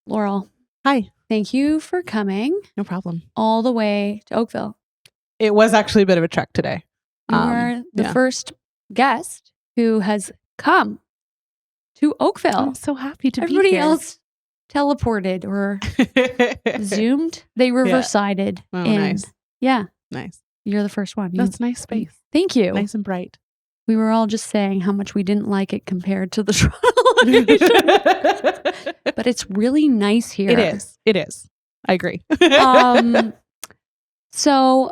Laurel, Hi. thank you for coming No problem. all the way to Oakville. It was actually a bit of a trek today. You are the first guest who has come to Oakville. I'm so happy to be Everybody here. else teleported or zoomed. They reverse-sided. Oh, nice. Yeah. Nice. You're the first one. That's nice space. Thank you. Nice and bright. We were all just saying how much we didn't like it compared to the Toronto location. But it's really nice here. It is. It is. I agree. So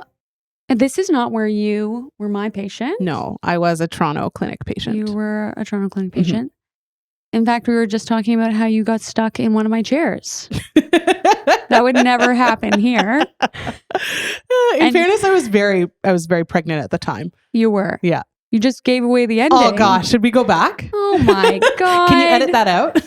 this is not where you were my patient. No, I was a Toronto clinic patient. You were a Toronto clinic patient. In fact, we were just talking about how you got stuck in one of my chairs. That would never happen here. In fairness, I was very pregnant at the time. You were. Yeah. You just gave away the ending. Oh gosh, should we go back? Oh my God. Can you edit that out?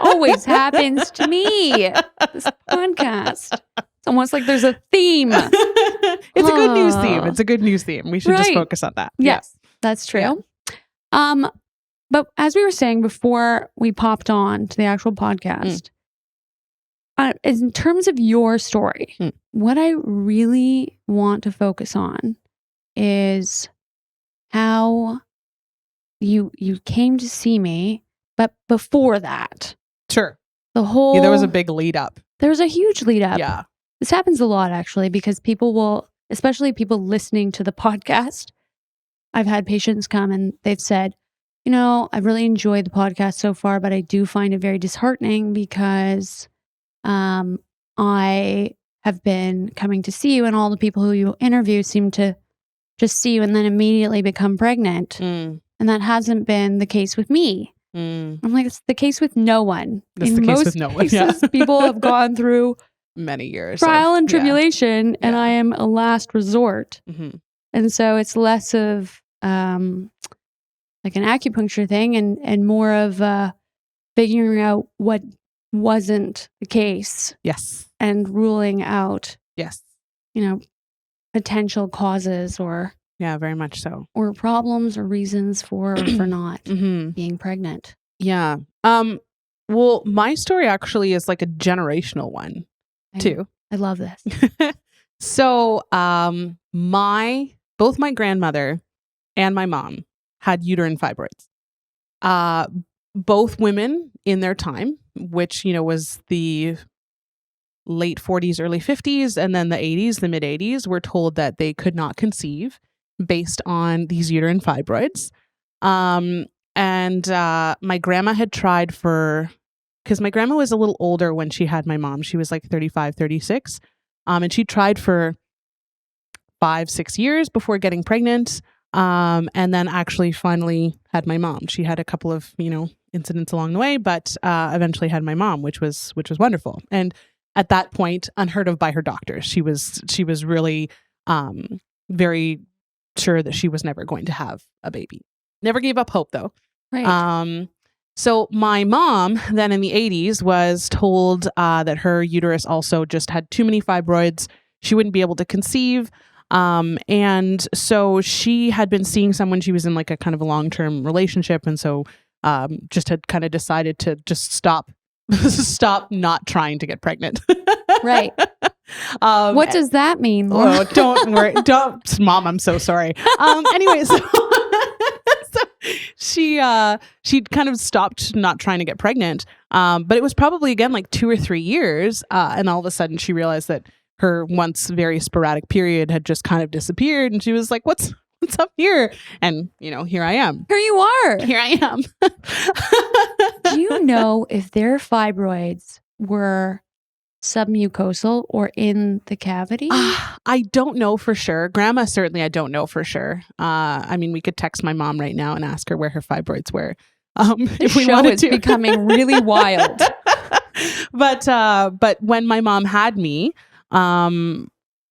Always happens to me. This podcast. It's almost like there's a theme. It's a good news theme. It's a good news theme. We should just focus on that. Yes, that's true. Yeah. But as we were saying before we popped on to the actual podcast, in terms of your story, what I really want to focus on is how you came to see me, but before that. Sure. The whole... Yeah, there was a big lead up. There was a huge lead up. Yeah. This happens a lot, actually, because people will, especially people listening to the podcast, I've had patients come and they've said, you know, I've really enjoyed the podcast so far, but I do find it very disheartening because I have been coming to see you and all the people who you interview seem to just see you and then immediately become pregnant. And that hasn't been the case with me. I'm like, it's the case with no one. That's the case with no one. Cases, people have gone through many years trial and tribulation, and I am a last resort. And so it's less of like an acupuncture thing and more of figuring out what wasn't the case. Yes. And ruling out, yes, you know, potential causes or very much so, or problems or reasons for or for not being pregnant. Yeah. Well, my story actually is like a generational one too. I love this. So, both my grandmother and my mom had uterine fibroids. Both women in their time, which, you know, was the late 40s, early 50s, and then the 80s, the mid 80s, were told that they could not conceive based on these uterine fibroids. And my grandma had tried because my grandma was a little older when she had my mom. She was like 35, 36. And she tried for 5-6 years before getting pregnant. And then actually finally had my mom. She had a couple of, you know, incidents along the way, but eventually had my mom, which was wonderful. And at that point, unheard of by her doctors. She was really very sure that she was never going to have a baby. Never gave up hope though. Right. So my mom then in the 80s was told that her uterus also just had too many fibroids. She wouldn't be able to conceive. And so she had been seeing someone. She was in like a kind of a long-term relationship. And so just had kind of decided to just stop not trying to get pregnant. Right. What does that mean? Oh, don't worry. Mom, I'm so sorry. Anyway, so she kind of stopped not trying to get pregnant. But it was probably again like 2 or 3 years. And all of a sudden she realized that her once very sporadic period had just kind of disappeared. And she was like, what's up here? And, you know, here I am. Here you are. Here I am. Do you know if their fibroids were submucosal or in the cavity? I don't know for sure. Grandma, certainly I don't know for sure. I mean, we could text my mom right now and ask her where her fibroids were. If we wanted to. Becoming really wild. But when my mom had me,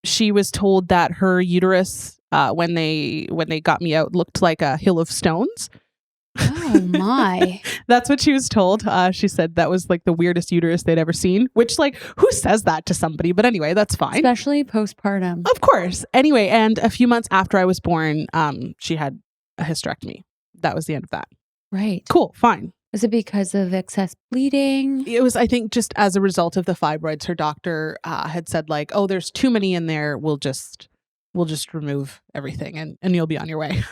she was told that her uterus, when they got me out, looked like a hill of stones. Oh my. That's what she was told. She said that was like the weirdest uterus they'd ever seen, which like, who says that to somebody? But anyway, that's fine. Especially postpartum. Of course. Anyway, and a few months after I was born, she had a hysterectomy. That was the end of that. Right. Cool. Fine. Was it because of excess bleeding? It was, I think, just as a result of the fibroids. Her doctor had said like, oh, there's too many in there. We'll just remove everything and you'll be on your way.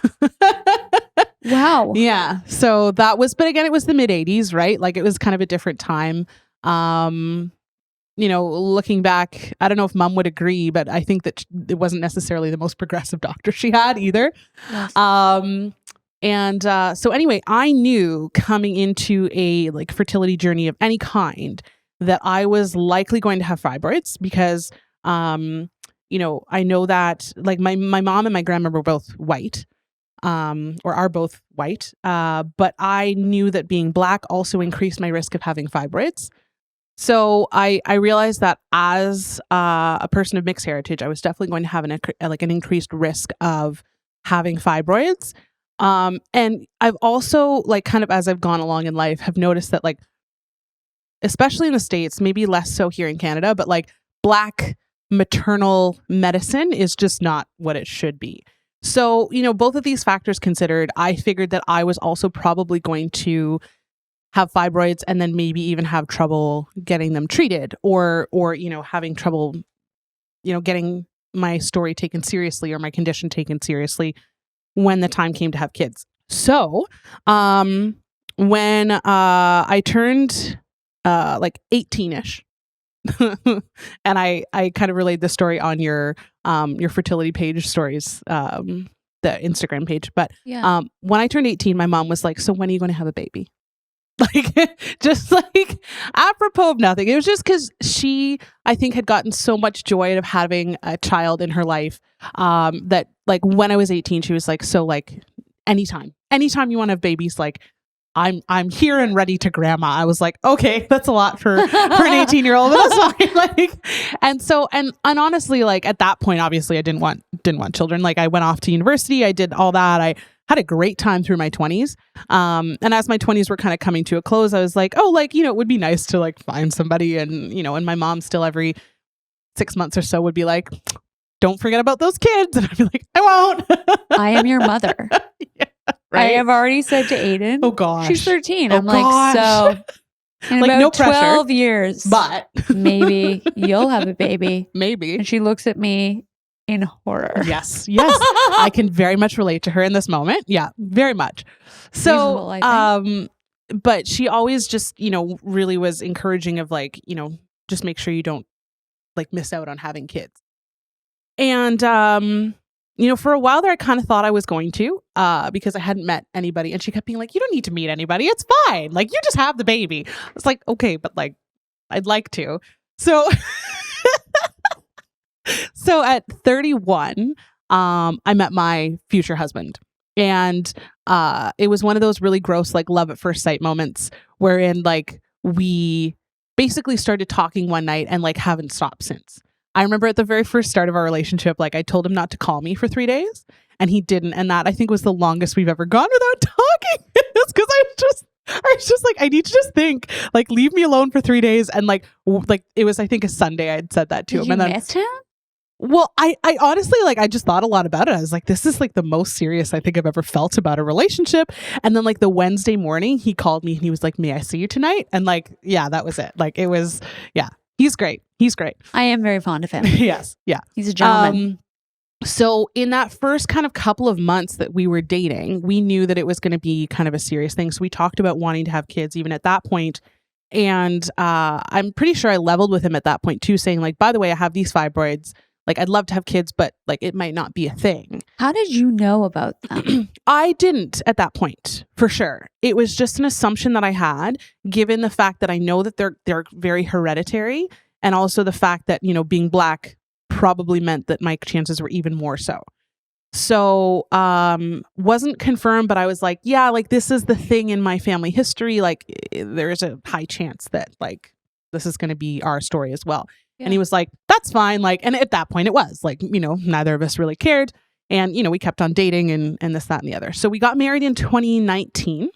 Wow. Yeah. So that was, but again, it was the mid 80s, right? Like it was kind of a different time. Looking back, I don't know if mom would agree, but I think that it wasn't necessarily the most progressive doctor she had either. Yes. So anyway, I knew coming into a like fertility journey of any kind that I was likely going to have fibroids because, I know that like my mom and my grandma were both white, or are both white. But I knew that being Black also increased my risk of having fibroids. So I realized that as a person of mixed heritage, I was definitely going to have an increased risk of having fibroids. And I've also like kind of as I've gone along in life have noticed that like, especially in the States, maybe less so here in Canada, but like Black maternal medicine is just not what it should be. So, both of these factors considered, I figured that I was also probably going to have fibroids and then maybe even have trouble getting them treated or having trouble, getting my story taken seriously or my condition taken seriously when the time came to have kids. So, when I turned like 18-ish, and I kind of relayed the story on your fertility page stories, the Instagram page. But when I turned 18, my mom was like, so when are you going to have a baby? Like, just like apropos of nothing. It was just because she, I think, had gotten so much joy out of having a child in her life, that like when I was 18, she was like, so like anytime you want to have babies, like I'm here and ready to grandma. I was like, okay, that's a lot for an 18-year-old, but that's fine. Like, and so, and honestly, like at that point, obviously I didn't want children. Like I went off to university. I did all that. I had a great time through my 20s. And as my 20s were kind of coming to a close, I was like, oh, like, it would be nice to like find somebody. And, and my mom still every 6 months or so would be like, don't forget about those kids. And I'd be like, I won't. I am your mother. Yeah, right? I have already said to Aiden. Oh gosh. She's 13. Oh, I'm like, so in like about no pressure, 12 years, but maybe you'll have a baby. Maybe. And she looks at me in horror. Yes. I can very much relate to her in this moment. Yeah, very much. So, but she always just, really was encouraging of like, just make sure you don't like miss out on having kids. And, for a while there, I kind of thought I was going to, because I hadn't met anybody, and she kept being like, you don't need to meet anybody. It's fine. Like, you just have the baby. I was like, okay, but like, I'd like to. So, so at 31, I met my future husband, and, it was one of those really gross, like love at first sight moments wherein like we basically started talking one night and like haven't stopped since. I remember at the very first start of our relationship, like I told him not to call me for 3 days and he didn't. And that I think was the longest we've ever gone without talking. It's because I was just like, I need to just think, like, leave me alone for 3 days. And like it was, I think, a Sunday I had said that to him. Did you miss him? Well, I honestly, like, I just thought a lot about it. I was like, this is like the most serious I think I've ever felt about a relationship. And then like the Wednesday morning, he called me and he was like, may I see you tonight? And like, yeah, that was it. Like, it was, yeah, he's great. He's great. I am very fond of him. Yes. Yeah. He's a gentleman. So in that first kind of couple of months that we were dating, we knew that it was going to be kind of a serious thing. So we talked about wanting to have kids even at that point. And I'm pretty sure I leveled with him at that point too, saying like, by the way, I have these fibroids. Like, I'd love to have kids, but like, it might not be a thing. How did you know about them? I didn't at that point, for sure. It was just an assumption that I had, given the fact that I know that they're very hereditary. And also the fact that, being Black probably meant that my chances were even more so. So, wasn't confirmed, but I was like, yeah, like this is the thing in my family history. Like there's a high chance that like, this is going to be our story as well. Yeah. And he was like, that's fine. Like, and at that point it was like, neither of us really cared. And, we kept on dating and this, that, and the other. So we got married in 2019,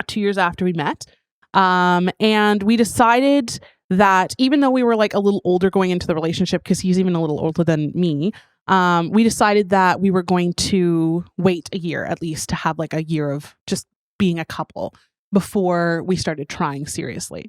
2 years after we met. And we decided that even though we were like a little older going into the relationship, because he's even a little older than me, we decided that we were going to wait a year at least to have like a year of just being a couple before we started trying seriously.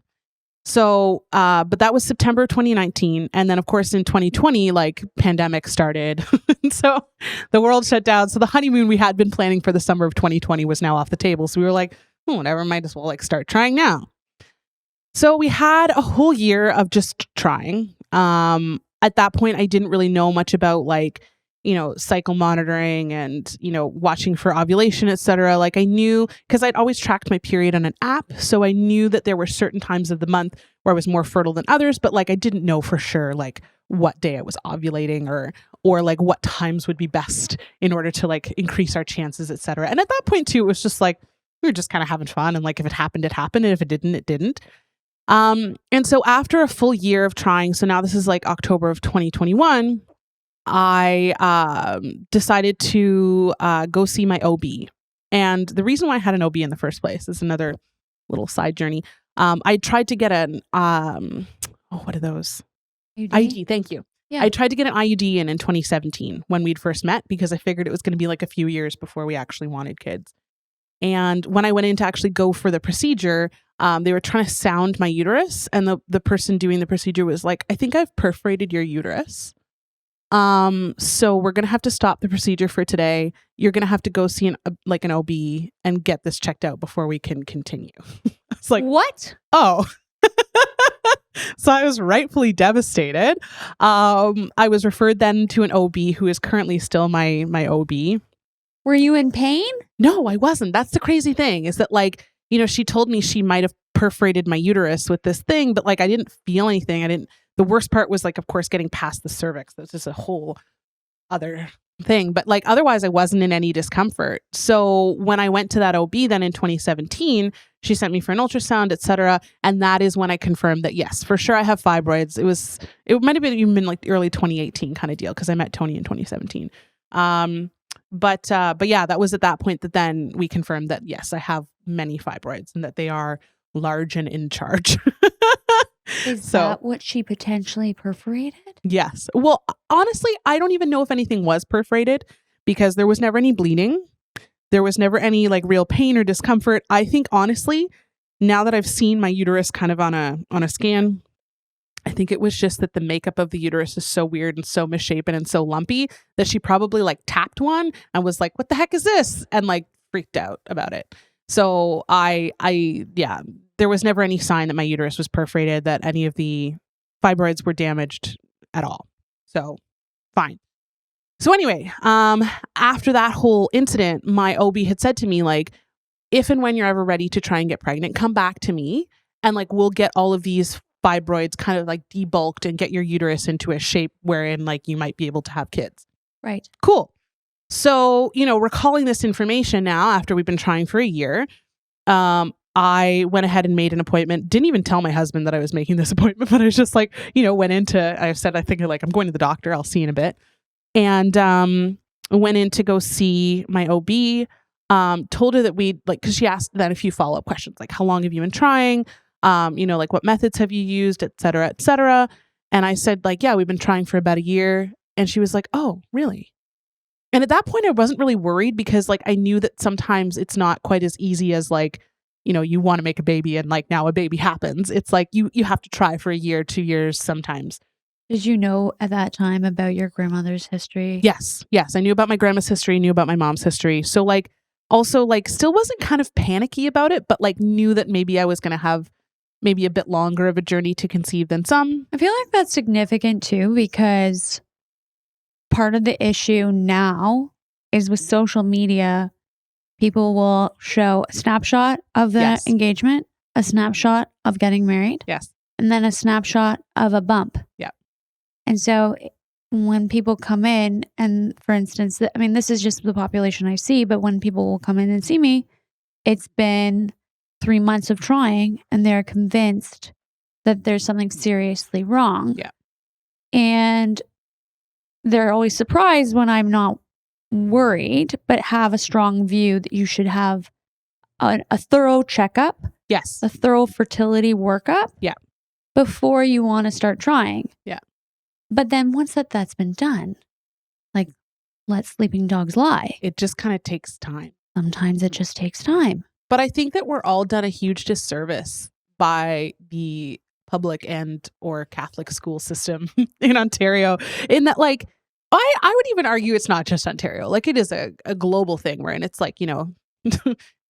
So, but that was September 2019. And then of course in 2020, like pandemic started. And so the world shut down. So the honeymoon we had been planning for the summer of 2020 was now off the table. So we were like, whatever, might as well like start trying now. So we had a whole year of just trying. At that point, I didn't really know much about like, cycle monitoring and, watching for ovulation, etc. Like I knew, because I'd always tracked my period on an app. So I knew that there were certain times of the month where I was more fertile than others, but like I didn't know for sure like what day I was ovulating or like what times would be best in order to like increase our chances, etc. And at that point too, it was just like, we were just kind of having fun. And like, if it happened, it happened. And if it didn't, it didn't. And so after a full year of trying, so now this is like October of 2021, I decided to go see my OB. And the reason why I had an OB in the first place is another little side journey. I tried to get an, what are those? IUD, thank you. Yeah. I tried to get an IUD in 2017 when we'd first met because I figured it was going to be like a few years before we actually wanted kids. And when I went in to actually go for the procedure, they were trying to sound my uterus. And the person doing the procedure was like, I think I've perforated your uterus. So we're going to have to stop the procedure for today. You're going to have to go see an OB and get this checked out before we can continue. It's like, what? Oh, so I was rightfully devastated. I was referred then to an OB who is currently still my OB. Were you in pain? No, I wasn't. That's the crazy thing is that like, she told me she might have perforated my uterus with this thing, but like, I didn't feel anything. The worst part was like, of course, getting past the cervix. That's just a whole other thing. But like, otherwise I wasn't in any discomfort. So when I went to that OB then in 2017, she sent me for an ultrasound, etc. And that is when I confirmed that, yes, for sure I have fibroids. It might have been even like early 2018 kind of deal because I met Tony in 2017. But yeah, that was at that point that then we confirmed that, yes, I have many fibroids and that they are large and in charge. Is that what she potentially perforated? Yes. Well, honestly, I don't even know if anything was perforated because there was never any bleeding. There was never any like real pain or discomfort. I think honestly, now that I've seen my uterus kind of on a scan, I think it was just that the makeup of the uterus is so weird and so misshapen and so lumpy that she probably like tapped one and was like, what the heck is this? And like freaked out about it. So yeah, there was never any sign that my uterus was perforated, that any of the fibroids were damaged at all. So fine. So anyway, after that whole incident, my OB had said to me, like, if and when you're ever ready to try and get pregnant, come back to me and like, we'll get all of these fibroids kind of like debulked and get your uterus into a shape wherein like you might be able to have kids. Right. Cool. So, recalling this information now after we've been trying for a year, I went ahead and made an appointment. Didn't even tell my husband that I was making this appointment, but I was just like, I said, I think like I'm going to the doctor. I'll see you in a bit. And went in to go see my OB. Told her that because she asked then a few follow-up questions, like how long have you been trying? Like what methods have you used, et cetera, et cetera. And I said like, yeah, we've been trying for about a year. And she was like, oh, really? And at that point, I wasn't really worried because like I knew that sometimes it's not quite as easy as like, you want to make a baby and like now a baby happens. It's like you have to try for a year, 2 years sometimes. Did you know at that time about your grandmother's history? Yes. I knew about my grandma's history, knew about my mom's history. So like also like still wasn't kind of panicky about it, but like knew that maybe I was going to have maybe a bit longer of a journey to conceive than some. I feel like that's significant too, because part of the issue now is with social media, people will show a snapshot of the engagement, a snapshot of getting married. Yes. And then a snapshot of a bump. Yeah. And so when people come in and for instance, this is just the population I see, but when people will come in and see me, it's been 3 months of trying and they're convinced that there's something seriously wrong. Yeah. And they're always surprised when I'm not worried, but have a strong view that you should have a thorough checkup. Yes. A thorough fertility workup. Yeah. Before you want to start trying. Yeah. But then once that's been done, like let sleeping dogs lie. It just kind of takes time. Sometimes it just takes time. But I think that we're all done a huge disservice by the public and or Catholic school system in Ontario, in that like I would even argue it's not just Ontario. Like it is a global thing wherein it's like, you know,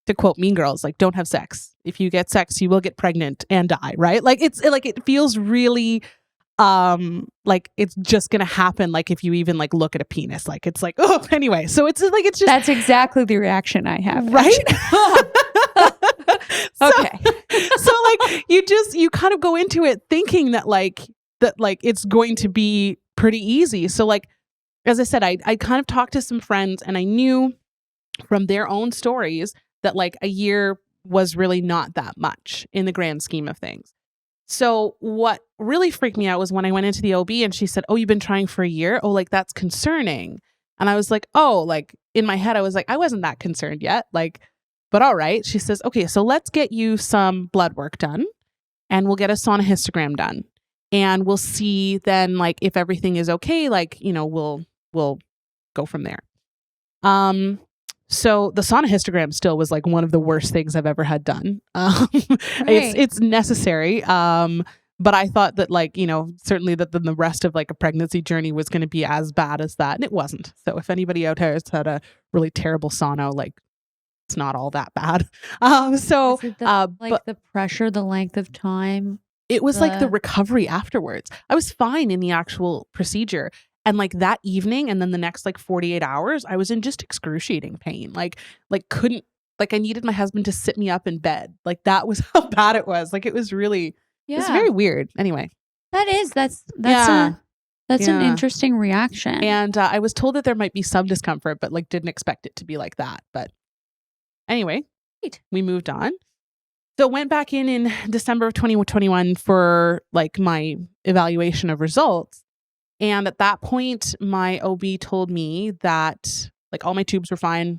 to quote Mean Girls, like don't have sex. If you get sex, you will get pregnant and die, right? Like it's like it feels really like it's just gonna happen, like if you even like look at a penis, like it's like, oh, anyway, so it's like it's just That's exactly the reaction I have, right. Okay. So like you kind of go into it thinking that like it's going to be pretty easy. So like as I said, I kind of talked to some friends and I knew from their own stories that like a year was really not that much in the grand scheme of things. So what really freaked me out was when I went into the OB and she said, "Oh, you've been trying for a year? Oh, like that's concerning." And I was like, "Oh," like in my head, I was like, I wasn't that concerned yet. Like, but all right. She says, "Okay, so let's get you some blood work done and we'll get a sonohystogram done. And we'll see then like if everything is okay, like, you know, we'll go from there." So the sonohystogram still was like one of the worst things I've ever had done. Right. It's necessary. But I thought that like, you know, certainly that the rest of like a pregnancy journey was going to be as bad as that. And it wasn't. So if anybody out there has had a really terrible sono, like it's not all that bad. So like the pressure, the length of time. It was like the recovery afterwards. I was fine in the actual procedure. And like that evening and then the next like 48 hours, I was in just excruciating pain. Like couldn't, like I needed my husband to sit me up in bed. Like that was how bad it was. Like it was really, it's very weird. Anyway. That's an interesting reaction. And I was told that there might be some discomfort, but like didn't expect it to be like that. But anyway, we moved on. So went back in December of 2021 for like my evaluation of results. And at that point, my OB told me that like all my tubes were fine.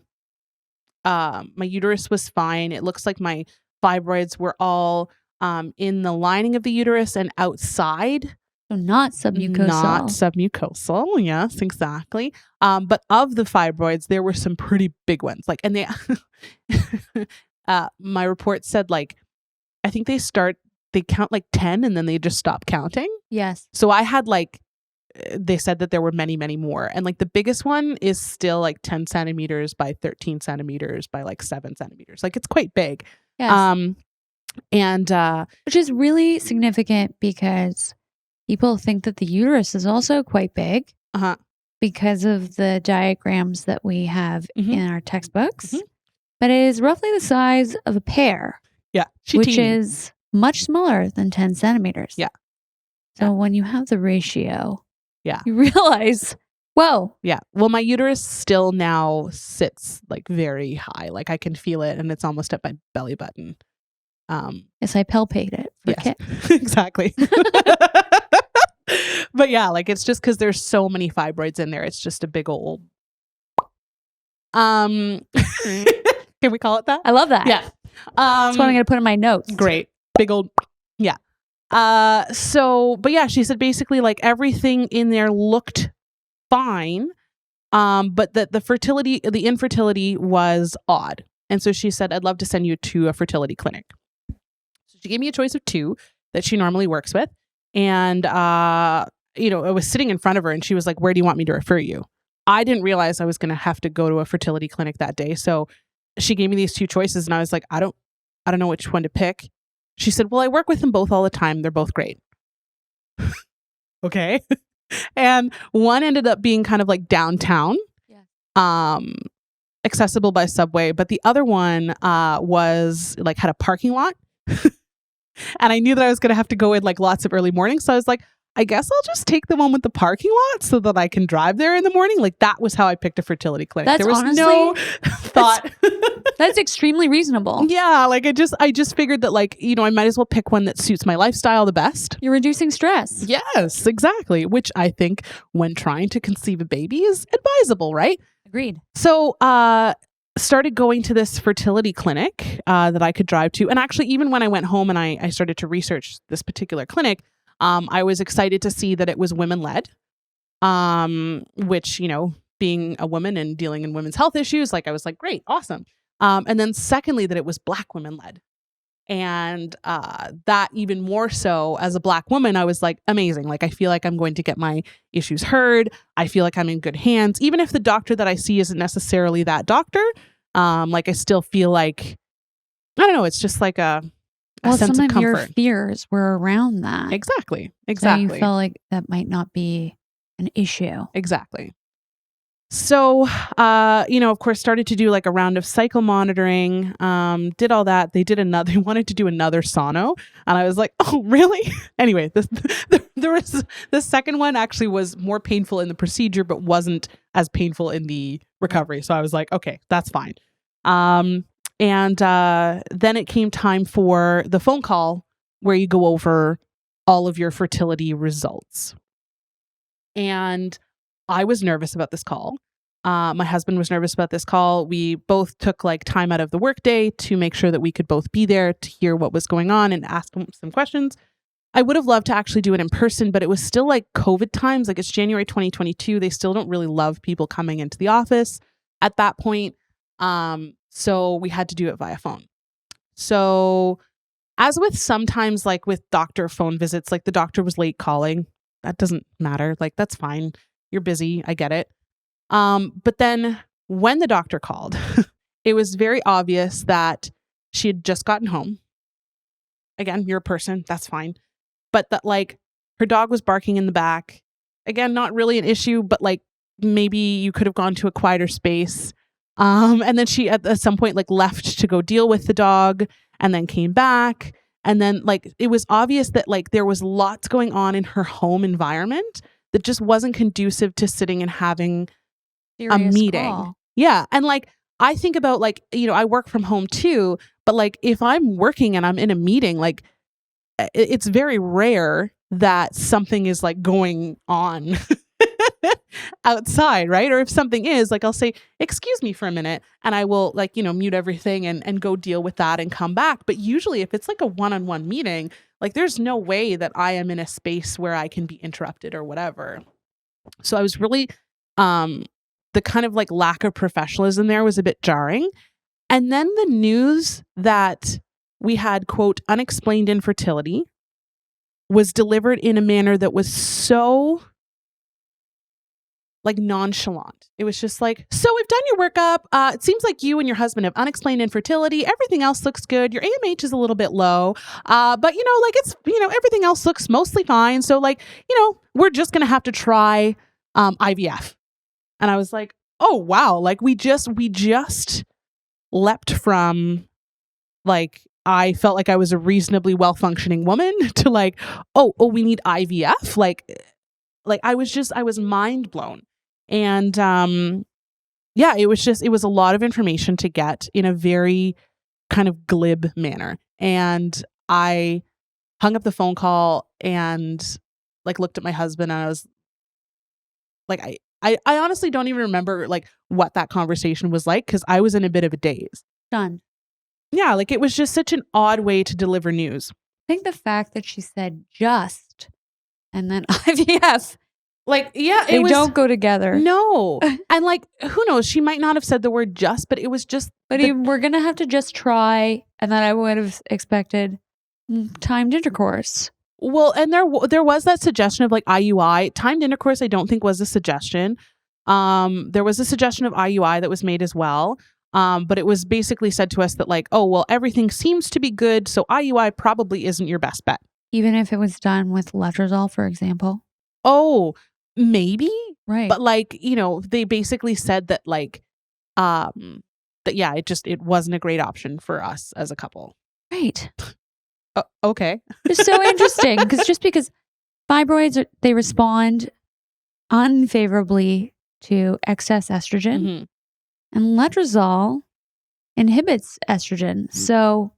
My uterus was fine. It looks like my fibroids were all in the lining of the uterus and outside. So not submucosal. Not submucosal. Yes, exactly. But of the fibroids, there were some pretty big ones. Like, and they, my report said like, I think they count like 10 and then they just stop counting. Yes. So I had like, they said that there were many, many more. And like the biggest one is still like 10 centimeters by 13 centimeters by like 7 centimeters. Like it's quite big. Yes. And which is really significant because people think that the uterus is also quite big because of the diagrams that we have in our textbooks. But it is roughly the size of a pear. Yeah. Which is much smaller than 10 centimeters. Yeah. So when you have the ratio, you realize, whoa. Yeah. Well, my uterus still now sits like very high. Like I can feel it and it's almost at my belly button. Yes, I palpate it. Yes, exactly. But yeah, like it's just because there's so many fibroids in there. It's just a big old. Can we call it that? I love that. Yeah. That's what I'm going to put in my notes. Great. Big old. Yeah. But yeah, she said basically like everything in there looked fine. But the infertility was odd. And so she said, "I'd love to send you to a fertility clinic." So she gave me a choice of 2 that she normally works with. And, you know, I was sitting in front of her and she was like, "Where do you want me to refer you?" I didn't realize I was going to have to go to a fertility clinic that day. So she gave me these 2 choices and I was like, I don't know which one to pick. She said, "Well, I work with them both all the time. They're both great." Okay. And one ended up being kind of like downtown, accessible by subway. But the other one was like had a parking lot. And I knew that I was going to have to go in like lots of early mornings. So I was like, I guess I'll just take the one with the parking lot so that I can drive there in the morning. Like that was how I picked a fertility clinic. That's there was honestly, no thought. That's extremely reasonable. Yeah. Like I just figured that like, you know, I might as well pick one that suits my lifestyle the best. You're reducing stress. Yes, exactly. Which I think when trying to conceive a baby is advisable, right? Agreed. So, started going to this fertility clinic that I could drive to. And actually, even when I went home and I started to research this particular clinic, I was excited to see that it was women-led, which, you know, being a woman and dealing in women's health issues, like I was like, great, awesome. And then secondly, that it was Black women led. And that even more so as a Black woman, I was like, amazing. Like, I feel like I'm going to get my issues heard. I feel like I'm in good hands. Even if the doctor that I see isn't necessarily that doctor, like I still feel like, I don't know, it's just like a sense of comfort. Your fears were around that. Exactly. So you felt like that might not be an issue. Exactly. So, of course, started to do like a round of cycle monitoring, did all that. They wanted to do another sono. And I was like, oh, really? Anyway, the second one actually was more painful in the procedure, but wasn't as painful in the recovery. So I was like, okay, that's fine. And then it came time for the phone call where you go over all of your fertility results. And I was nervous about this call. My husband was nervous about this call. We both took like time out of the workday to make sure that we could both be there to hear what was going on and ask him some questions. I would have loved to actually do it in person, but it was still like COVID times. Like, it's January 2022. They still don't really love people coming into the office at that point. So we had to do it via phone. So as with sometimes like with doctor phone visits, like the doctor was late calling. That doesn't matter. Like, that's fine. You're busy. I get it. But then when the doctor called, it was very obvious that she had just gotten home. Again, you're a person. That's fine. But that like her dog was barking in the back. Again, not really an issue, but like maybe you could have gone to a quieter space. And then she at some point like left to go deal with the dog and then came back. And then like it was obvious that like there was lots going on in her home environment that just wasn't conducive to sitting and having a meeting. Call. Yeah. And like, I think about like, I work from home too, but like if I'm working and I'm in a meeting, like it's very rare that something is like going on outside, right? Or if something is, like I'll say, excuse me for a minute, and I will like, mute everything and go deal with that and come back. But usually if it's like a one-on-one meeting, like there's no way that I am in a space where I can be interrupted or whatever. So I was really, the kind of like lack of professionalism there was a bit jarring. And then the news that we had, quote, unexplained infertility was delivered in a manner that was so like nonchalant. It was just like, so we've done your workup. It seems like you and your husband have unexplained infertility. Everything else looks good. Your AMH is a little bit low. But like it's, everything else looks mostly fine. So like, we're just going to have to try IVF. And I was like, oh, wow. Like we just leapt from like, I felt like I was a reasonably well-functioning woman to like, oh, we need IVF. Like I was mind blown. And yeah, it was a lot of information to get in a very kind of glib manner. And I hung up the phone call and like looked at my husband and I was like, I honestly don't even remember like what that conversation was like because I was in a bit of a daze. Done. Yeah, like it was just such an odd way to deliver news. I think the fact that she said just and then IVF, like, yeah, they don't go together. No. And like, who knows? She might not have said the word just, but it was just. But we're going to have to just try. And then I would have expected timed intercourse. Well, and there was that suggestion of like IUI. Timed intercourse, I don't think was a suggestion. There was a suggestion of IUI that was made as well. But it was basically said to us that like, oh, well, everything seems to be good. So IUI probably isn't your best bet. Even if it was done with letrozole, for example. Oh, maybe. Right. But like, they basically said that like, that yeah, it wasn't a great option for us as a couple. Right. Okay. It's so interesting because fibroids, they respond unfavorably to excess estrogen. Mm-hmm. And letrozole inhibits estrogen. So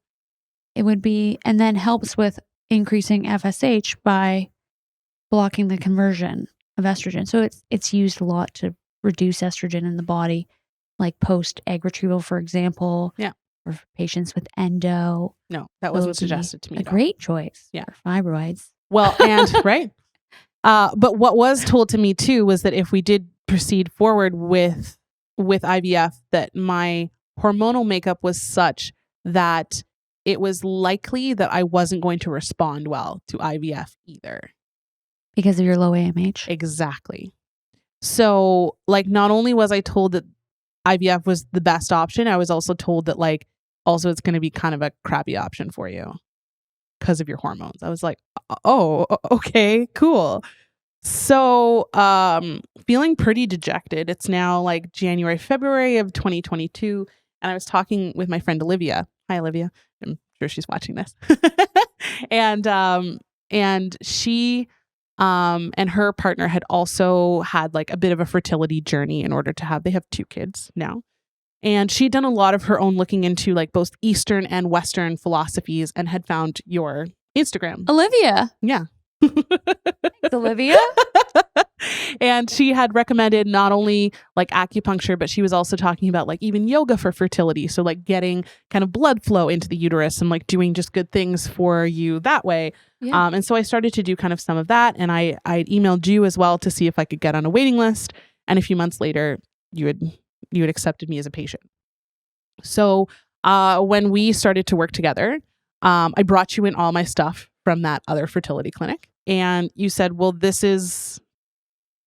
it would be, and then helps with increasing FSH by blocking the conversion of estrogen. So it's used a lot to reduce estrogen in the body, like post egg retrieval, for example. Yeah. Or for patients with endo. No, that wasn't suggested to me. A great choice for fibroids. Well, and right. But what was told to me too was that if we did proceed forward with IVF, that my hormonal makeup was such that it was likely that I wasn't going to respond well to IVF either. Because of your low AMH? Exactly. So like, not only was I told that IVF was the best option, I was also told that like, also it's going to be kind of a crappy option for you because of your hormones. I was like, oh, okay, cool. So, feeling pretty dejected. It's now like January, February of 2022. And I was talking with my friend Olivia. Hi, Olivia. I'm sure she's watching this. and she, and her partner had also had like a bit of a fertility journey in order to they have 2 kids now. And she'd done a lot of her own looking into like both Eastern and Western philosophies and had found your Instagram. Olivia. Yeah. Thanks, Olivia. And she had recommended not only like acupuncture, but she was also talking about like even yoga for fertility. So like getting kind of blood flow into the uterus and like doing just good things for you that way. Yeah. And so I started to do kind of some of that. And I emailed you as well to see if I could get on a waiting list. And a few months later, you had accepted me as a patient. So when we started to work together, I brought you in all my stuff from that other fertility clinic. And you said, well, this is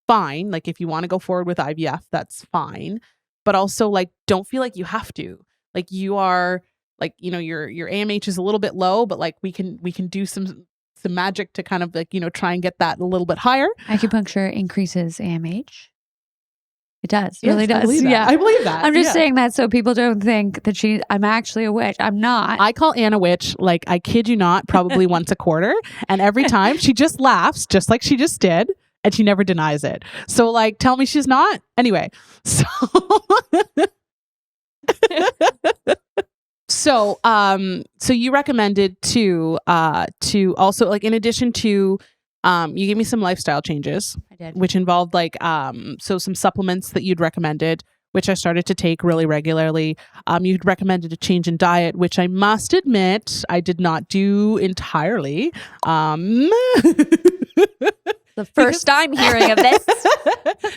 fine. Like, if you want to go forward with IVF, that's fine. But also, like, don't feel like you have to. Like, you are, like, you know, your AMH is a little bit low, but like we can do some magic to kind of like, you know, try and get that a little bit higher. Acupuncture increases AMH. It does. It Yes, really does. I believe that. Yeah. I believe that. I'm just saying that so people don't think that I'm actually a witch. I'm not. I call Anna witch, like, I kid you not, probably once a quarter. And every time she just laughs, just like she just did. And she never denies it. So like, tell me she's not. Anyway, so so you recommended to also, like, in addition to you gave me some lifestyle changes. I did. Which involved like so some supplements that you'd recommended, which I started to take really regularly. You'd recommended a change in diet, which I must admit I did not do entirely. The first time hearing of this.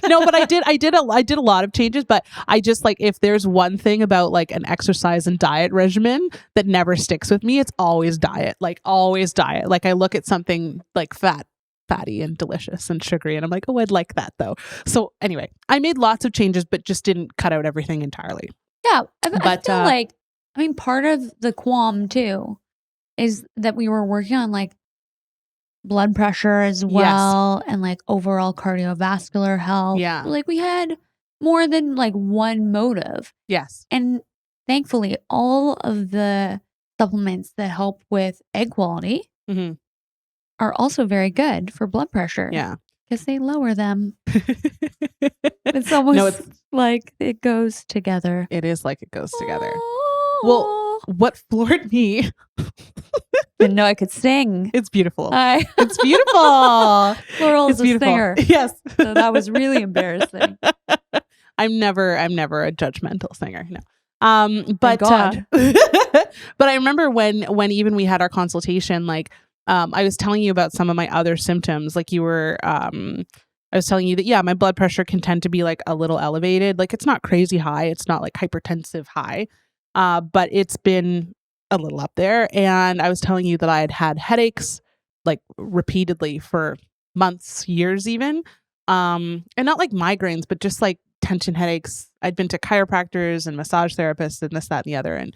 No, but I did a lot of changes, but I just, like, if there's one thing about like an exercise and diet regimen that never sticks with me, it's always diet. Like, always diet. Like, I look at something like fatty and delicious and sugary, and I'm like, oh, I'd like that though. So anyway, I made lots of changes, but just didn't cut out everything entirely. Yeah. I feel like, I mean, part of the qualm too is that we were working on like blood pressure as well, and like overall cardiovascular health. Yeah. Like, we had more than like one motive. Yes. And thankfully, all of the supplements that help with egg quality are also very good for blood pressure. Yeah. Because they lower them. It's almost like it goes together. It is like it goes together. Well, what floored me. Didn't know I could sing. It's beautiful. It's beautiful. Laurel is a singer. Yes. So that was really embarrassing. I'm never a judgmental singer. No. But God. But I remember when even we had our consultation, like, I was telling you about some of my other symptoms. Like, you were, I was telling you that, yeah, my blood pressure can tend to be like a little elevated. Like, it's not crazy high. It's not like hypertensive high. But it's been a little up there. And I was telling you that I had headaches like repeatedly for months, years even. And not like migraines, but just like tension headaches. I'd been to chiropractors and massage therapists and this, that, and the other. And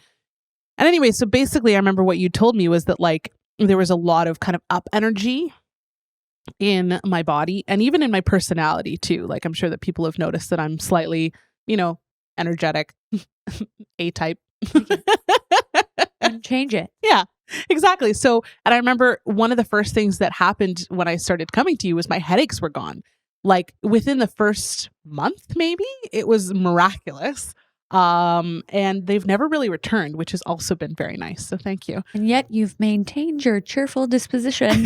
anyway, so basically I remember what you told me was that like there was a lot of kind of up energy in my body and even in my personality too. Like, I'm sure that people have noticed that I'm slightly, you know, energetic, A-type. And change it. Yeah, exactly. So, and I remember one of the first things that happened when I started coming to you was my headaches were gone. Like, within the first month, maybe. It was miraculous. And they've never really returned, which has also been very nice. So thank you. And yet you've maintained your cheerful disposition.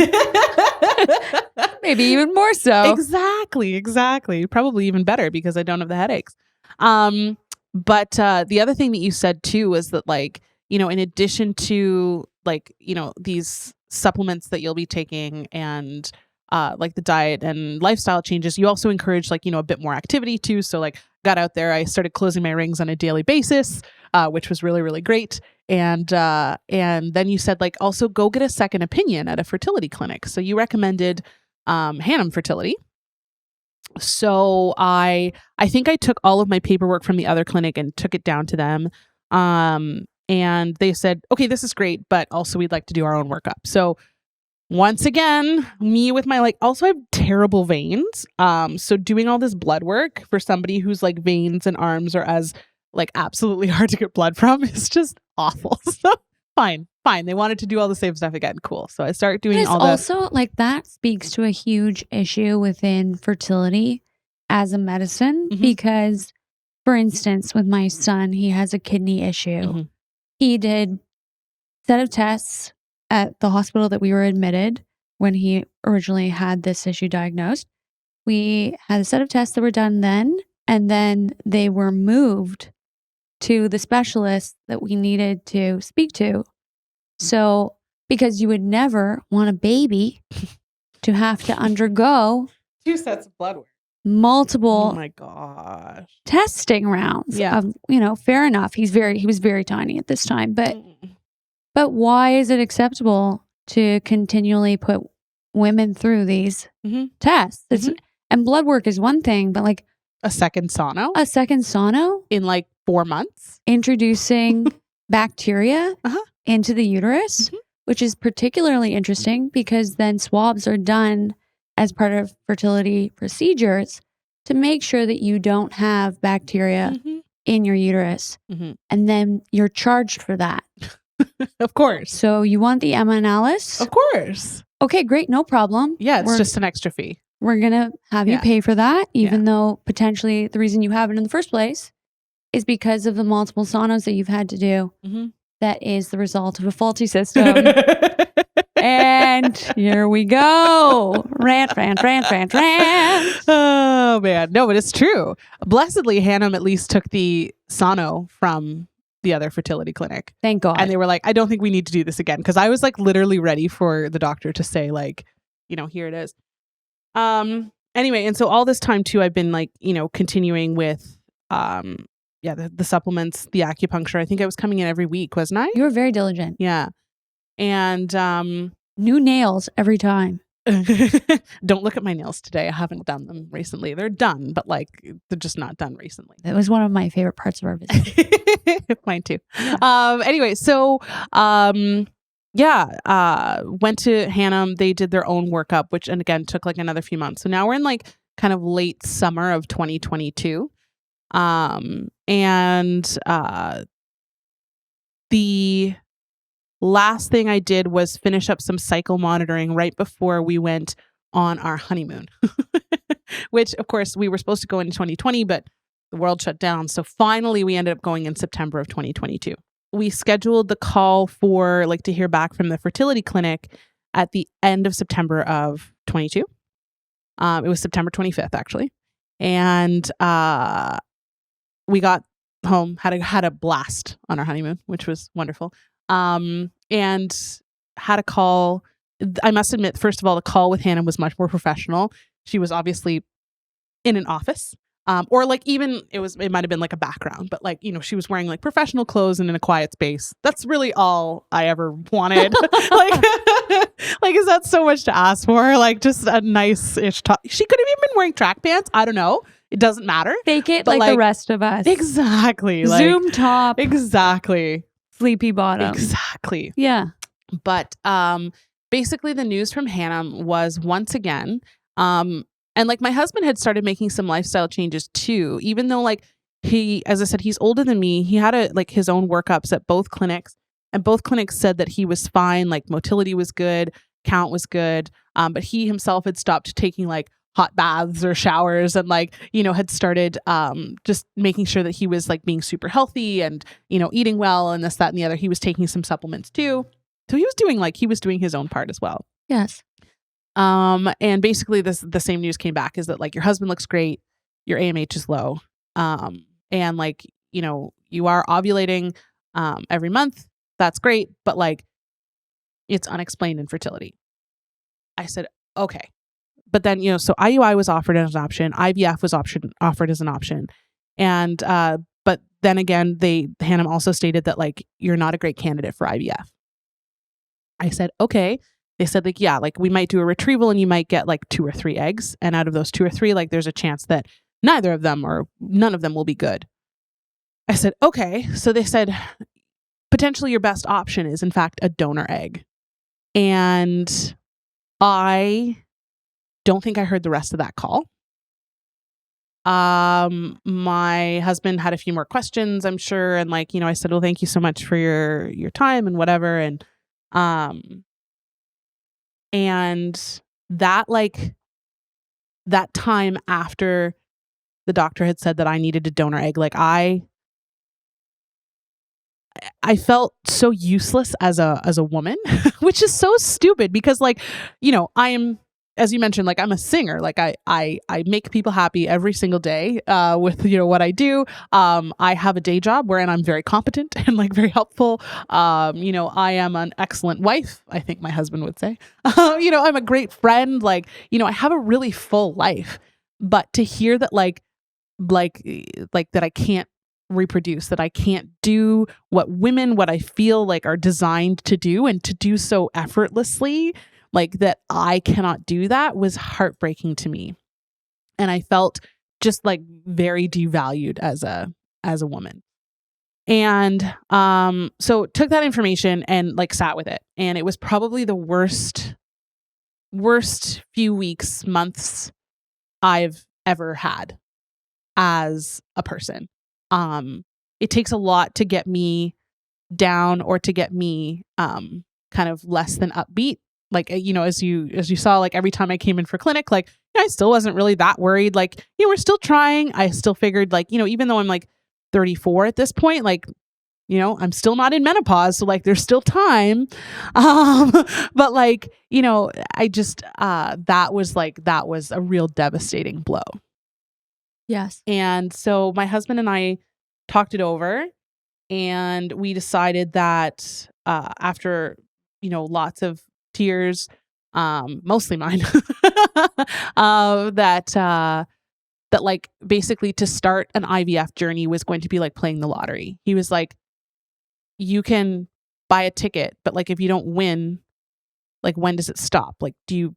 Maybe even more so. Exactly. Probably even better because I don't have the headaches. But the other thing that you said too was that, like, you know, in addition to like, you know, these supplements that you'll be taking and like the diet and lifestyle changes, you also encourage like, a bit more activity too. So like got out there, I started closing my rings on a daily basis, which was really, really great. And then you said like, also go get a second opinion at a fertility clinic. So you recommended Hannum Fertility. So I think I took all of my paperwork from the other clinic and took it down to them. And they said, okay, this is great, but also we'd like to do our own workup. So once again, me with my also I have terrible veins. So doing all this blood work for somebody whose like veins and arms are as like absolutely hard to get blood from is just awful. So fine. They wanted to do all the same stuff again. Cool. So I start doing all that. Also, like that speaks to a huge issue within fertility as a medicine because, for instance, with my son, he has a kidney issue. He did a set of tests at the hospital that we were admitted when he originally had this issue diagnosed. We had a set of tests that were done then, and then they were moved to the specialist that we needed to speak to. So, because you would never want a baby to have to undergo 2 sets of blood work, multiple oh my gosh, testing rounds. Yeah. Fair enough. He was very tiny at this time, but why is it acceptable to continually put women through these tests? And blood work is one thing, but like a second sono in like 4 months, introducing bacteria into the uterus, which is particularly interesting because then swabs are done as part of fertility procedures to make sure that you don't have bacteria in your uterus. And then you're charged for that. Of course. So you want the Emma analysis? Of course. Okay, great. No problem. Yeah, it's just an extra fee. We're going to have you pay for that, even though potentially the reason you have it in the first place is because of the multiple sonos that you've had to do. That is the result of a faulty system. And here we go. Rant. Oh, man. No, but it's true. Blessedly, Hannum at least took the sono from the other fertility clinic. Thank God. And they were like, I don't think we need to do this again. Because I was like literally ready for the doctor to say like, here it is. Anyway, and so all this time too, I've been like, continuing with the supplements, the acupuncture. I think I was coming in every week, wasn't I? You were very diligent. Yeah. And new nails every time. Don't look at my nails today. I haven't done them recently. They're done, but like they're just not done recently. That was one of my favorite parts of our visit. Mine too. Yeah. Anyway, so went to Hannum. They did their own workup, which and again took like another few months. So now we're in like kind of late summer of 2022. The last thing I did was finish up some cycle monitoring right before we went on our honeymoon, which of course we were supposed to go in 2020, but the world shut down. So finally we ended up going in September of 2022. We scheduled the call for like to hear back from the fertility clinic at the end of September of 22. It was September 25th actually. And, we got home, had a blast on our honeymoon, which was wonderful. And had a call. I must admit, first of all, the call with Hannah was much more professional. She was obviously in an office, or like even it might have been like a background, but like, she was wearing like professional clothes and in a quiet space. That's really all I ever wanted. like, is that so much to ask for? Like just a nice-ish top. She could have even been wearing track pants. I don't know. It doesn't matter. Fake it like the rest of us. Exactly. Zoom top. Exactly. Sleepy bottom. Exactly. Yeah. But basically the news from Hannum was once again, and like my husband had started making some lifestyle changes too, even though like as I said, he's older than me. He had his own workups at both clinics, and both clinics said that he was fine. Like motility was good, count was good. But he himself had stopped taking like hot baths or showers and like, had started just making sure that he was like being super healthy and, eating well and this, that, and the other. He was taking some supplements too. So he was doing his own part as well. Yes. And basically the same news came back is that like your husband looks great, your AMH is low. And like, you are ovulating every month. That's great. But like it's unexplained infertility. I said, okay. but then, so IUI was offered as an option. IVF was offered as an option. And, but then again, Hannah also stated that like, you're not a great candidate for IVF. I said, okay. They said like, yeah, like we might do a retrieval and you might get like 2 or 3 eggs. And out of those 2 or 3, like there's a chance that neither of them or none of them will be good. I said, okay. So they said, potentially your best option is in fact a donor egg. And I don't think I heard the rest of that call. My husband had a few more questions, I'm sure. And like, I said, well, thank you so much for your time and whatever. And that like that time after the doctor had said that I needed a donor egg, like I felt so useless as a woman, which is so stupid because like, I am, as you mentioned, like I'm a singer, like I make people happy every single day, with, what I do. I have a day job wherein I'm very competent and like very helpful. I am an excellent wife, I think my husband would say. I'm a great friend. Like, I have a really full life, but to hear that like that I can't reproduce, that I can't do what I feel like are designed to do and to do so effortlessly, like that I cannot do that was heartbreaking to me. And I felt just like very devalued as a woman. And so took that information and like sat with it. And it was probably the worst few weeks, months I've ever had as a person. It takes a lot to get me down or to get me kind of less than upbeat. Like, as you saw, like every time I came in for clinic, like I still wasn't really that worried. Like, we're still trying. I still figured like, even though I'm like 34 at this point, like, I'm still not in menopause. So like, there's still time. But like, I just, that was a real devastating blow. Yes. And so my husband and I talked it over and we decided that, after, lots of tears, mostly mine, that like basically to start an IVF journey was going to be like playing the lottery. He was like, you can buy a ticket, but like if you don't win, like when does it stop? Like we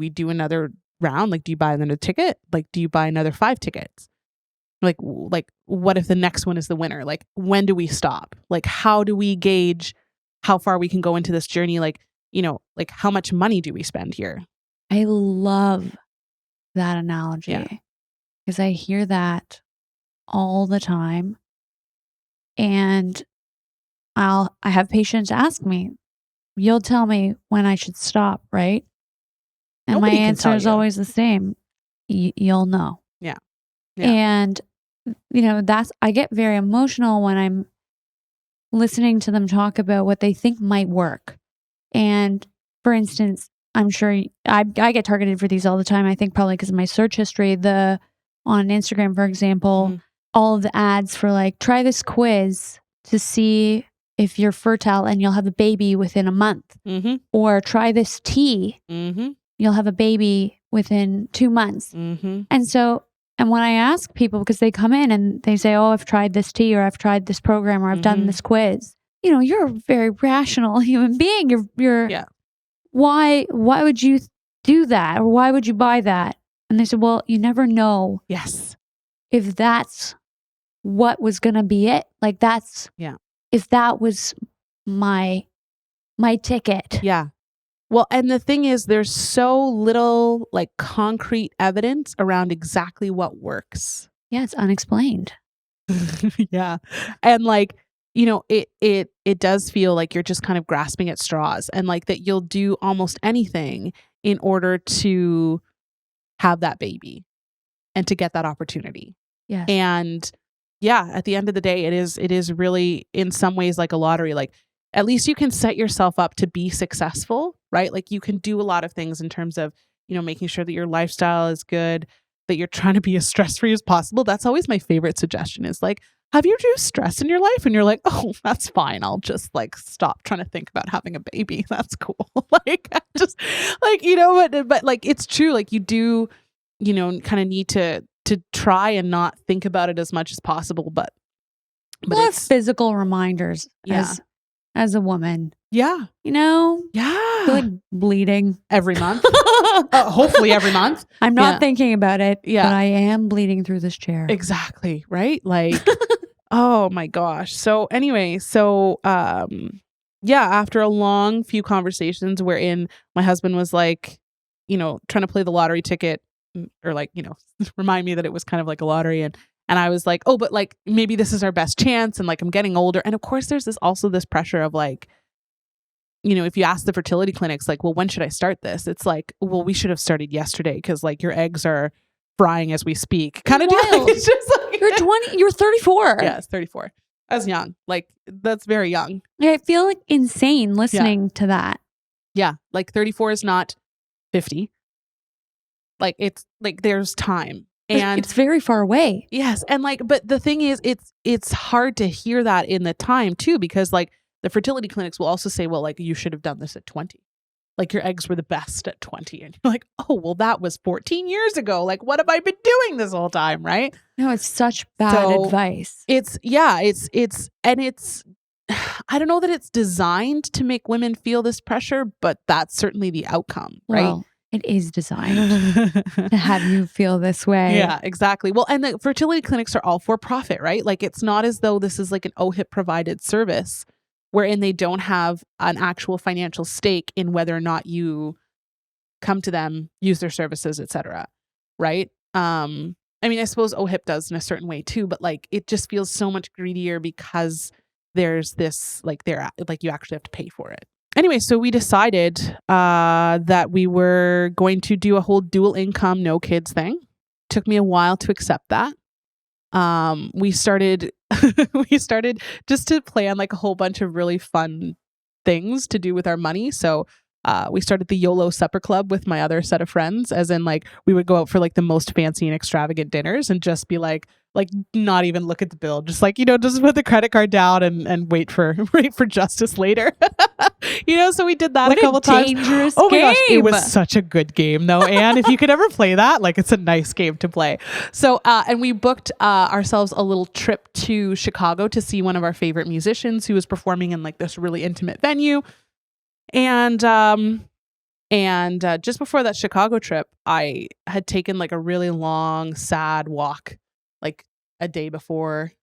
do another round? Like do you buy another ticket? Like do you buy another 5 tickets? Like what if the next one is the winner? Like when do we stop? Like how do we gauge how far we can go into this journey? Like, like how much money do we spend here? I love that analogy because I hear that all the time. And I have patients ask me, you'll tell me when I should stop, right? And Nobody my answer is always the same. You'll know. Yeah. And, I get very emotional when I'm listening to them talk about what they think might work. And for instance, I'm sure I get targeted for these all the time. I think probably because of my search history, on Instagram, for example, all of the ads for like, try this quiz to see if you're fertile and you'll have a baby within a month, or try this tea, you'll have a baby within 2 months. And when I ask people, because they come in and they say, oh, I've tried this tea or I've tried this program or I've done this quiz, you're a very rational human being. Why would you do that? Or why would you buy that? And they said, well, you never know. Yes. If that's what was going to be it. Like if that was my ticket. Yeah. Well, and the thing is, there's so little like concrete evidence around exactly what works. Yeah, it's unexplained. Yeah. And like, it does feel like you're just kind of grasping at straws and like that you'll do almost anything in order to have that baby and to get that opportunity. Yes. And yeah, at the end of the day, it is really in some ways like a lottery. Like at least you can set yourself up to be successful, right? Like you can do a lot of things in terms of, making sure that your lifestyle is good, that you're trying to be as stress-free as possible. That's always my favorite suggestion is like, have you reduced stress in your life? And you're like, oh, that's fine. I'll just like stop trying to think about having a baby. That's cool. Like, just like, but like, it's true. Like you do, kind of need to try and not think about it as much as possible. But it's physical reminders yeah. as a woman. Yeah. Yeah. Good bleeding. Every month. Hopefully every month. I'm not thinking about it. Yeah. But I am bleeding through this chair. Exactly. Right? Like, oh my gosh. So anyway, after a long few conversations wherein my husband was like, trying to play the lottery ticket or like, remind me that it was kind of like a lottery. And I was like, oh, but like, maybe this is our best chance. And like, I'm getting older. And of course there's this pressure of like, if you ask the fertility clinics, like, well, when should I start this? It's like, well, we should have started yesterday because like your eggs are frying as we speak. Kind of deal. It's just like, you're 20, you're 34. Yes, 34. That's young. Like that's very young. I feel like insane listening to that. Yeah. Like 34 is not 50. Like it's like there's time. And it's very far away. Yes. And like, but the thing is, it's hard to hear that in the time too, because like the fertility clinics will also say, well, like you should have done this at 20. Like your eggs were the best at 20. And you're like, oh, well, that was 14 years ago. Like, what have I been doing this whole time? Right. No, it's such bad advice. I don't know that it's designed to make women feel this pressure, but that's certainly the outcome. Right. Well, it is designed to have you feel this way. Yeah, exactly. Well, and the fertility clinics are all for profit, right? Like it's not as though this is like an OHIP provided service wherein they don't have an actual financial stake in whether or not you come to them, use their services, etc. Right? I mean, I suppose OHIP does in a certain way too, but like it just feels so much greedier because there's this like you actually have to pay for it. Anyway, so we decided that we were going to do a whole dual income, no kids thing. Took me a while to accept that. We started just to plan like a whole bunch of really fun things to do with our money. So we started the YOLO supper club with my other set of friends, as in like we would go out for like the most fancy and extravagant dinners and just be like not even look at the bill, just like, just put the credit card down and wait for justice later. So we did that a couple times. Oh my gosh, it was such a good game though. And if you could ever play that, like it's a nice game to play. So and we booked ourselves a little trip to Chicago to see one of our favorite musicians who was performing in like this really intimate venue. And just before that Chicago trip, I had taken like a really long, sad walk, like a day before.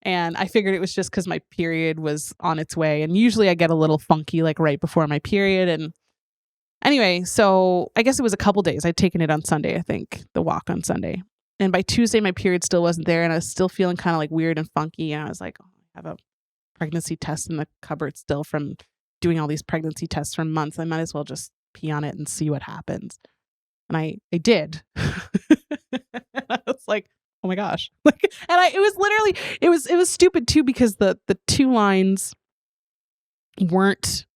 And I figured it was just because my period was on its way. And usually I get a little funky, like right before my period. And anyway, so I guess it was a couple days. I'd taken it on Sunday, I think, the walk on Sunday. And by Tuesday, my period still wasn't there. And I was still feeling kind of like weird and funky. And I was like, oh, I have a pregnancy test in the cupboard still from doing all these pregnancy tests for months. I might as well just pee on it and see what happens. And I did. I was like, oh my gosh. It was stupid too, because the two lines weren't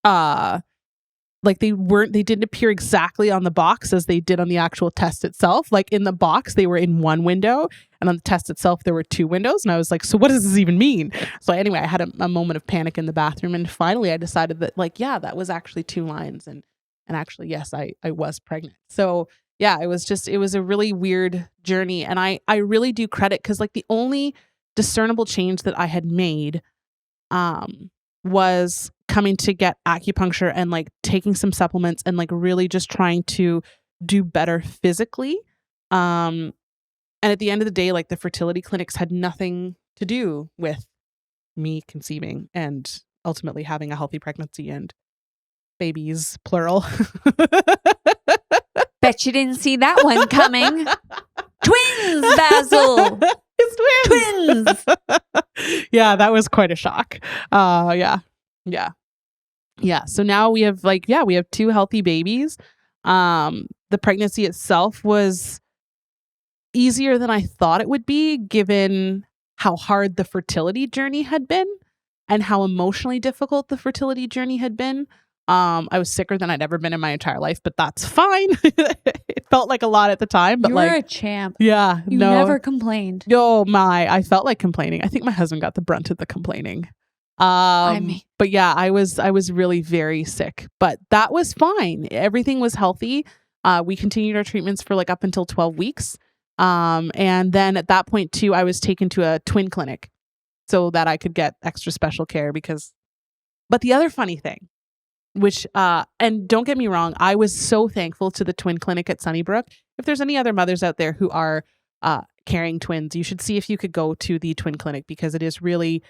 they didn't appear exactly on the box as they did on the actual test itself. Like in the box, they were in one window, and on the test itself, there were two windows. And I was like, so what does this even mean? So anyway, I had a moment of panic in the bathroom, and finally I decided that like, yeah, that was actually two lines. And actually, yes, I was pregnant. So yeah, it was a really weird journey. And I really do credit, because like the only discernible change that I had made was coming to get acupuncture and like taking some supplements and like really just trying to do better physically. And at the end of the day, like the fertility clinics had nothing to do with me conceiving and ultimately having a healthy pregnancy and babies, plural. Bet you didn't see that one coming. Twins, Basil. It's twins. Yeah, that was quite a shock. Yeah. So now we have we have two healthy babies. The pregnancy itself was easier than I thought it would be, given how hard the fertility journey had been and how emotionally difficult the fertility journey had been. I was sicker than I'd ever been in my entire life, but that's fine. It felt like a lot at the time, but you were a champ. yeah, You never complained. I felt like complaining. I think my husband got the brunt of the complaining. But yeah, I was really very sick, but that was fine. Everything was healthy. We continued our treatments for like up until 12 weeks. And then at that point too, I was taken to a twin clinic so that I could get extra special care but the other funny thing, which, and don't get me wrong, I was so thankful to the twin clinic at Sunnybrook. If there's any other mothers out there who are, carrying twins, you should see if you could go to the twin clinic, because it is really,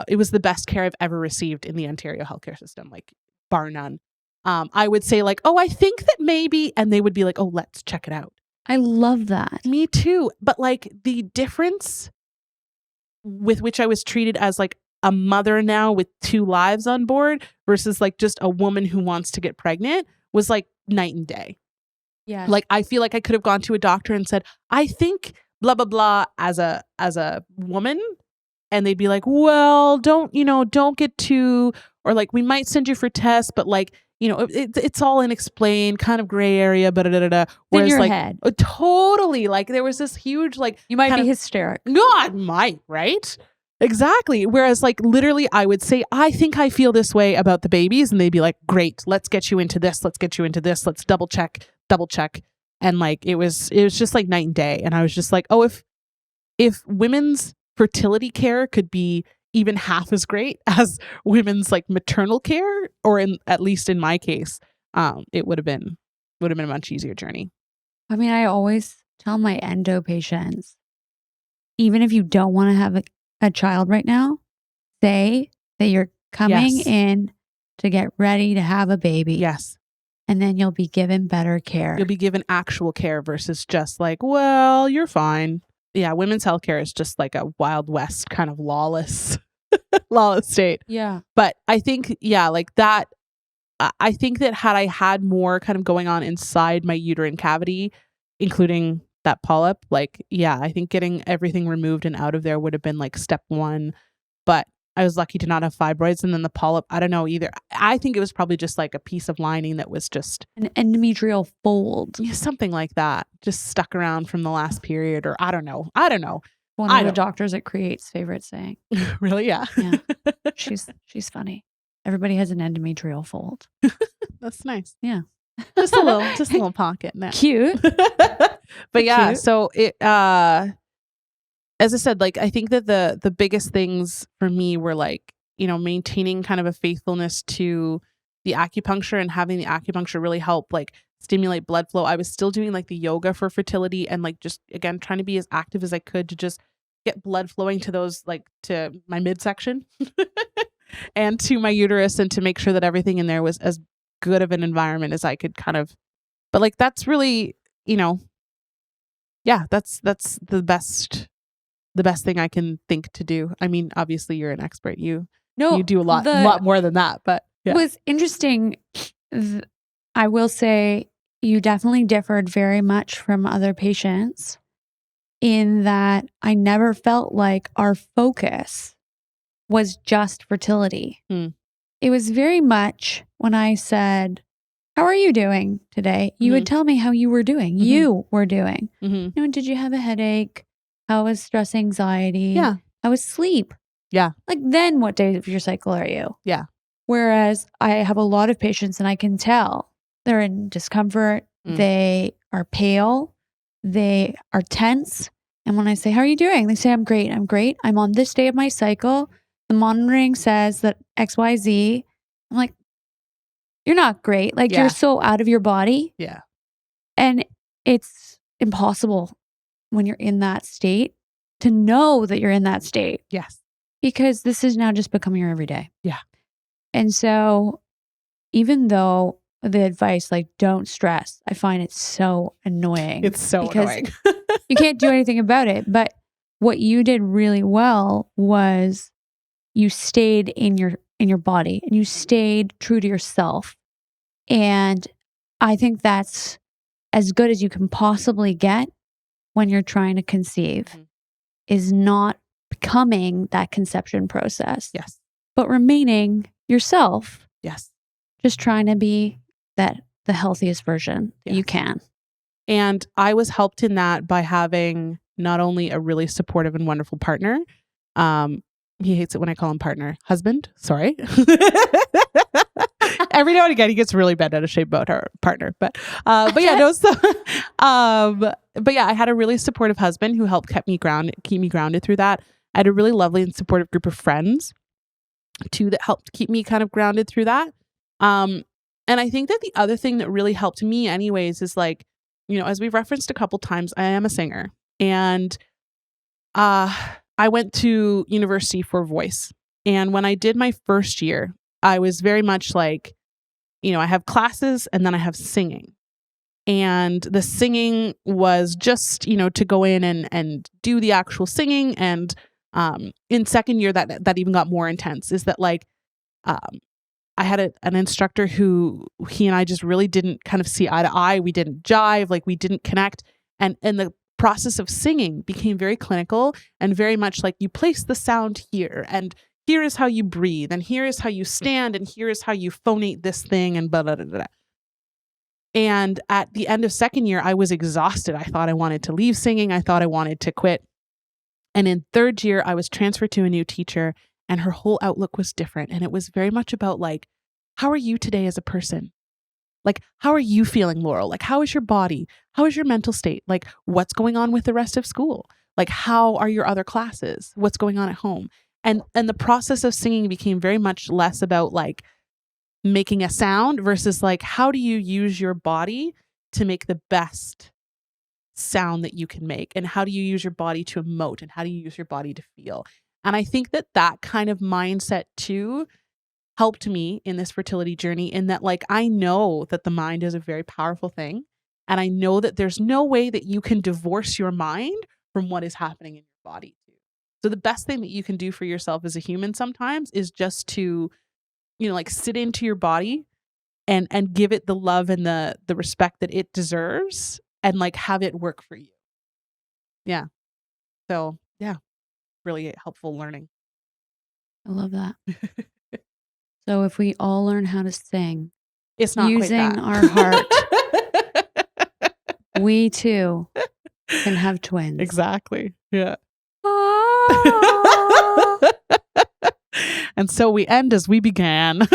it was the best care I've ever received in the Ontario healthcare system, like bar none. I would say like, oh, I think that maybe, and they would be like, oh, let's check it out. I love that. Me too. But like the difference with which I was treated as like a mother now with 2 lives on board versus like just a woman who wants to get pregnant was like night and day. Yeah. Like I feel like I could have gone to a doctor and said, I think blah, blah, blah as a woman. And they'd be like, well, don't get too, or like, we might send you for tests, but like, it's all unexplained, kind of gray area, but in your head. Totally. Like there was this huge, like, you might be hysteric. God might, right? Exactly. Whereas like literally I would say, I think I feel this way about the babies. And they'd be like, great, let's get you into this. Let's get you into this. Let's double check. And like, it was just like night and day. And I was just like, oh, if women's fertility care could be even half as great as women's like maternal care, or at least in my case, it would have been a much easier journey. I mean, I always tell my endo patients, even if you don't want to have a child right now, say that you're coming in to get ready to have a baby. Yes. And then you'll be given better care. You'll be given actual care versus just like, well, you're fine. Yeah, women's healthcare is just like a Wild West kind of lawless state. Yeah. But I think, like that, I think that had I had more kind of going on inside my uterine cavity, including that polyp, like, yeah, I think getting everything removed and out of there would have been like step 1. But I was lucky to not have fibroids. And then the polyp, I don't know either. I think it was probably just like a piece of lining that was just an endometrial fold. Yeah, something like that. Just stuck around from the last period, or I don't know. One of the doctors at Create's favorite saying. Really? Yeah. Yeah. She's funny. Everybody has an endometrial fold. That's nice. Yeah. Just a little pocket in there. Cute. But yeah, cute. So it as I said, like I think that the biggest things for me were like, maintaining kind of a faithfulness to the acupuncture and having the acupuncture really help like stimulate blood flow. I was still doing like the yoga for fertility and like just again trying to be as active as I could to just get blood flowing to those, like to my midsection and to my uterus, and to make sure that everything in there was as good of an environment as I could kind of. But like that's really, that's the best thing I can think to do. I mean, obviously you're an expert. You do a lot more than that, but yeah. It was interesting. I will say you definitely differed very much from other patients in that I never felt like our focus was just fertility. It was very much when I said, how are you doing today? You would tell me how you were doing. You were doing. Did you have a headache? How was stress, anxiety? Yeah. How was sleep? Yeah. Like then what day of your cycle are you? Yeah. Whereas I have a lot of patients and I can tell they're in discomfort. They are pale. They are tense. And when I say, how are you doing? They say, I'm great. I'm great. I'm on this day of my cycle. The monitoring says that XYZ. I'm like, you're not great. Like you're so out of your body. Yeah. And it's impossible when you're in that state to know that you're in that state. Yes. Because this is now just becoming your everyday. Yeah. And so even though the advice, like don't stress, I find it so annoying. It's so annoying. You can't do anything about it. But what you did really well was you stayed in your body and you stayed true to yourself. And I think that's as good as you can possibly get when you're trying to conceive, is not becoming that conception process. Yes. But remaining yourself. Yes. Just trying to be the healthiest version you can. And I was helped in that by having not only a really supportive and wonderful partner. He hates it when I call him partner. Husband, sorry. Every now and again, he gets really bent out of shape about our partner. But yeah, no. So, but yeah, I had a really supportive husband who helped keep me grounded through that. I had a really lovely and supportive group of friends too that helped keep me kind of grounded through that. And I think that the other thing that really helped me, anyways, is like, you know, as we've referenced a couple times, I am a singer, and I went to university for voice. And when I did my first year, I was very much like, you know, I have classes and then I have singing. And the singing was just, you know, to go in and do the actual singing. And in second year, that even got more intense, is that like, I had an instructor who he and I just really didn't kind of see eye to eye. We didn't jive, like we didn't connect. And the process of singing became very clinical and very much like, you place the sound here, and here is how you breathe, and here is how you stand, and here is how you phonate this thing, and blah, blah, blah, blah. And at the end of second year, I was exhausted. I thought I wanted to leave singing. I thought I wanted to quit. And in third year, I was transferred to a new teacher, and her whole outlook was different. And it was very much about like, how are you today as a person? Like, how are you feeling, Laurel? Like, how is your body? How is your mental state? Like, what's going on with the rest of school? Like, how are your other classes? What's going on at home? And the process of singing became very much less about like making a sound versus like, how do you use your body to make the best sound that you can make? And how do you use your body to emote? And how do you use your body to feel? And I think that kind of mindset too helped me in this fertility journey, in that like, I know that the mind is a very powerful thing. And I know that there's no way that you can divorce your mind from what is happening in your body too. So the best thing that you can do for yourself as a human sometimes is just to, you know, like sit into your body and give it the love and the respect that it deserves, and like have it work for you. Yeah. So yeah, really helpful learning. I love that. So if we all learn how to sing, it's not using our heart, we too can have twins. Exactly. Yeah. Ah. And so we end as we began.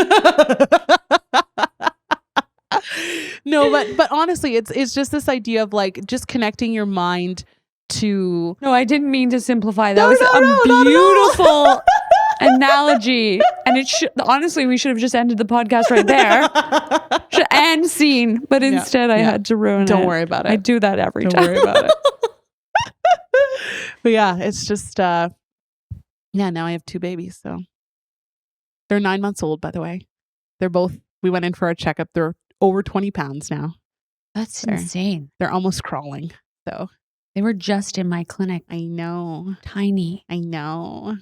No, but honestly, it's just this idea of like just connecting your mind to. No, I didn't mean to simplify. That was a beautiful analogy. And honestly, we should have just ended the podcast right there. And scene. But instead I had to ruin it. Don't worry about it. I do that every time. Don't worry about it. But yeah, it's just now I have 2 babies, so they're 9 months old, by the way. We went in for a checkup. They're over 20 pounds now. That's insane. They're almost crawling. So they were just in my clinic. I know. Tiny. I know.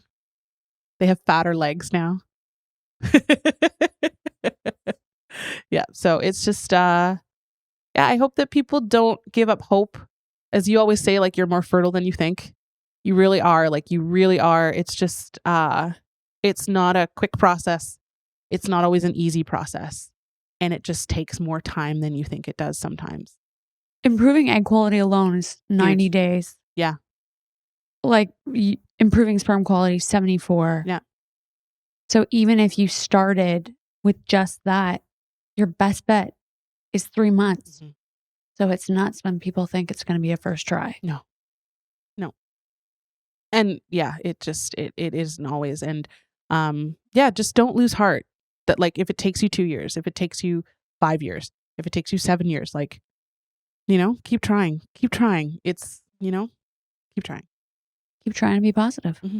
They have fatter legs now. Yeah. So it's just, I hope that people don't give up hope. As you always say, like, you're more fertile than you think. You really are. Like, you really are. It's just, it's not a quick process. It's not always an easy process. And it just takes more time than you think it does sometimes. Improving egg quality alone is 90 days. Yeah. Like improving sperm quality, 74. Yeah. So even if you started with just that, your best bet is 3 months. Mm-hmm. So it's nuts when people think it's going to be a first try. No. And yeah, it isn't always. And just don't lose heart. That like, if it takes you 2 years, if it takes you 5 years, if it takes you 7 years, like, keep trying. It's, keep trying. Keep trying to be positive. Mm-hmm.